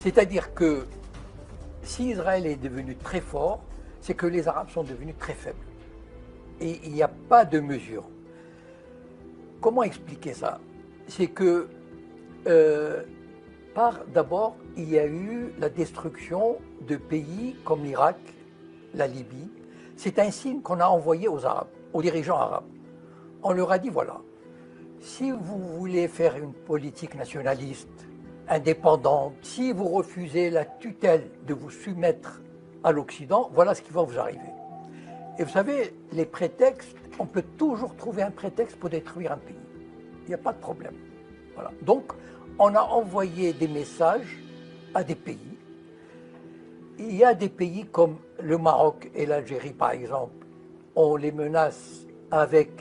C'est-à-dire que si Israël est devenu très fort, c'est que les Arabes sont devenus très faibles. Et il n'y a pas de mesure. Comment expliquer ça? C'est que, d'abord, il y a eu la destruction de pays comme l'Irak, la Libye. C'est un signe qu'on a envoyé aux Arabes, aux dirigeants arabes. On leur a dit, voilà, si vous voulez faire une politique nationaliste, indépendante, si vous refusez la tutelle de vous soumettre à l'Occident, voilà ce qui va vous arriver. Et vous savez, les prétextes, on peut toujours trouver un prétexte pour détruire un pays. Il n'y a pas de problème. Voilà. Donc, on a envoyé des messages à des pays. Il y a des pays comme le Maroc et l'Algérie, par exemple, on les menace avec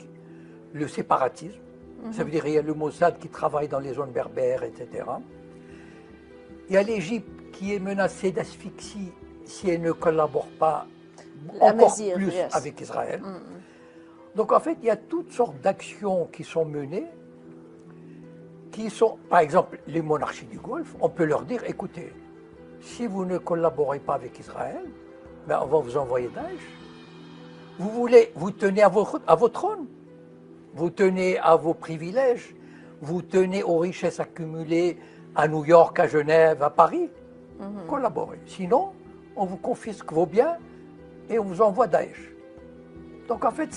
le séparatisme. Ça veut dire qu'il y a le Mossad qui travaille dans les zones berbères, etc. Il y a l'Égypte qui est menacée d'asphyxie si elle ne collabore pas encore plus avec Israël. Donc en fait, il y a toutes sortes d'actions qui sont menées, qui sont, par exemple, les monarchies du Golfe, on peut leur dire, écoutez, si vous ne collaborez pas avec Israël, ben on va vous envoyer Daesh. Vous tenez à vos trônes, vous tenez à vos privilèges, vous tenez aux richesses accumulées à New York, à Genève, à Paris. Collaborez. Sinon, on vous confisque vos biens et on vous envoie Daesh. Donc en fait,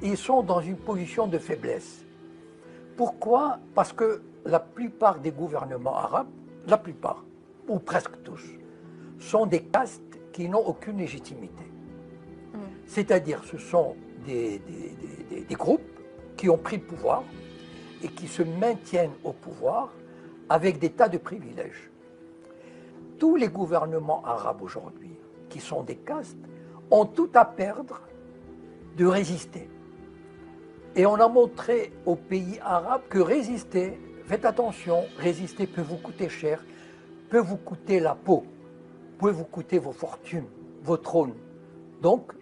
ils sont dans une position de faiblesse. Pourquoi? Parce que la plupart des gouvernements arabes, la plupart, ou presque tous, sont des castes qui n'ont aucune légitimité. C'est-à-dire, ce sont des groupes qui ont pris le pouvoir et qui se maintiennent au pouvoir avec des tas de privilèges. Tous les gouvernements arabes aujourd'hui, qui sont des castes, ont tout à perdre de résister. Et on a montré aux pays arabes que résister, faites attention, résister peut vous coûter cher, peut vous coûter la peau, peut vous coûter vos fortunes, vos trônes. Donc,